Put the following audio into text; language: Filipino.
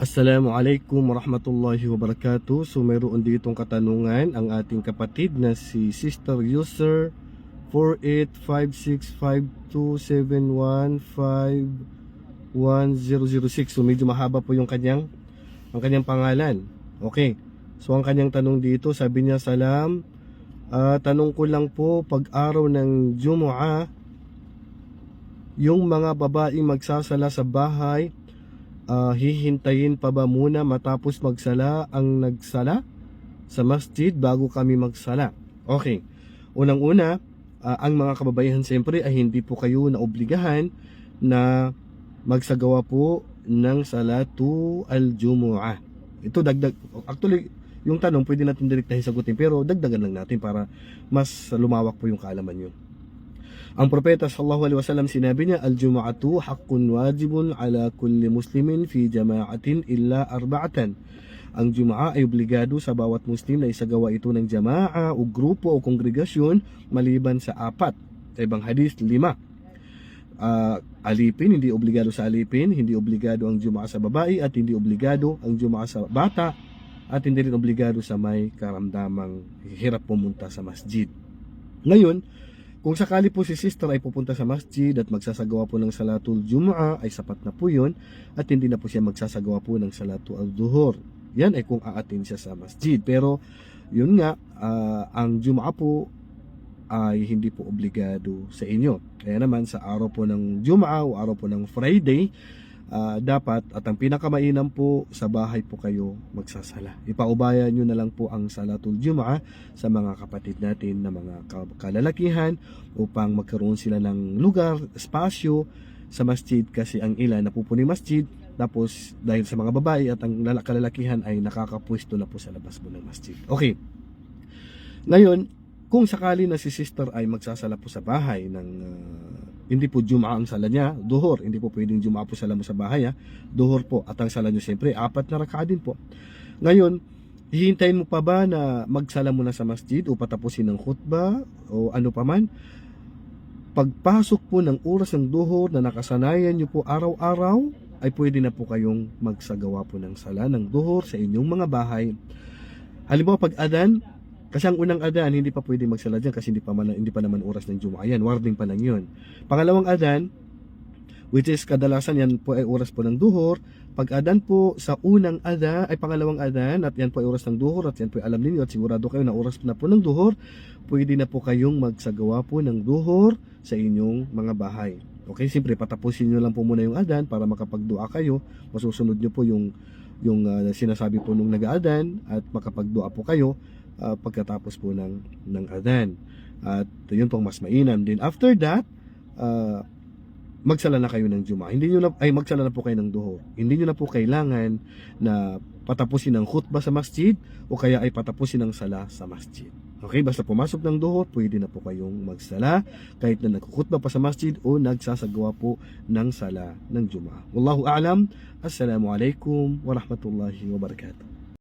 Assalamualaikum warahmatullahi wabarakatuh. So mayroon ditong katanungan ang ating kapatid na si Sister User 48565271511006. So medyo mahaba po yung kanyang pangalan. Okay. So ang kanyang tanong dito, sabi niya, salam. Tanong ko lang po, pag araw ng Jumu'ah, yung mga babaeng magsasala sa bahay, hihintayin pa ba muna matapos magsala ang nagsala sa masjid bago kami magsala? Okay. Unang-una, ang mga kababaihan siyempre ay hindi po kayo naobligahan na magsagawa po ng salatu al-jumu'ah. Ito dagdag, actually yung tanong pwede natin direktahin sagutin, pero dagdagan lang natin para mas lumawak po yung kaalaman nyo. Ang propeta sallallahu alaihi wasallam sinabi niya, al-jumu'atu haqqun wajibun ala kulli muslimin fi jama'atin illa arba'atan. Ang Jumu'ah ay obligado sa bawat Muslim na isagawa ito ng jama'a o grupo o kongregasyon maliban sa 4. Sa ibang hadith, 5. Alipin, hindi obligado sa alipin, hindi obligado ang Jumu'ah sa babae, at hindi obligado ang Jumu'ah sa bata, at hindi rin obligado sa may karamdamang hirap pumunta sa masjid. Ngayon, kung sakali po si sister ay pupunta sa masjid at magsasagawa po ng salatul Jumu'ah, ay sapat na po yun, at hindi na po siya magsasagawa po ng salatul al-duhur. Yan ay kung aatin siya sa masjid. Pero yun nga, ang Jumu'ah po ay hindi po obligado sa inyo. Kaya naman sa araw po ng Jumu'ah o araw po ng Friday, dapat, at ang pinakamainam po, sa bahay po kayo magsasala. Ipaubayan nyo na lang po ang salatul Jumu'ah sa mga kapatid natin na mga kalalakihan upang magkaroon sila ng lugar, espasyo sa masjid, kasi ang ilan napupuning masjid, tapos dahil sa mga babae at ang kalalakihan ay nakakapwesto na po sa labas po ng masjid. Okay. Ngayon, kung sakali na si sister ay magsasala po sa bahay ng hindi po Jumu'ah ang sala niya, duhur, hindi po pwedeng Jumu'ah po sala mo sa bahay, duhur po, at ang sala niyo siyempre 4 na raka'a din po. Ngayon, hihintayin mo pa ba na magsala mo na sa masjid o patapusin ng khutbah o ano pa man? Pagpasok po ng oras ng duhur na nakasanayan niyo po araw-araw, ay pwede na po kayong magsagawa po ng sala ng duhur sa inyong mga bahay. Halimbawa pag adan, kasi ang unang adan hindi pa pwede magsala dyan kasi hindi pa naman oras ng Jumu'ah yan, warding pa lang yun. Pangalawang adan, which is kadalasan yan po ay oras po ng duhur. Pag adan po sa unang adan ay pangalawang adan, at yan po ay oras ng duhur, at yan po ay alam ninyo at sigurado kayo na oras na po ng duhur, pwede na po kayong magsagawa po ng duhur sa inyong mga bahay. Okay, siyempre patapusin nyo lang po muna yung adan para makapagdua kayo. Masusunod nyo po yung sinasabi po nung nag-aadan, at makapagdua po kayo pagkatapos po ng adan. At yun pong mas mainam. Then after that, magsala na kayo ng Jumu'ah. Magsala na po kayo ng duhur. Hindi nyo na po kailangan na patapusin ang khutbah sa masjid o kaya ay patapusin ang sala sa masjid. Okay, basta pumasok ng duhur, pwede na po kayong magsala kahit na nagkukhutbah pa sa masjid o nagsasagawa po ng sala ng Jumu'ah. Wallahu a'lam. Assalamualaikum warahmatullahi wabarakatuh.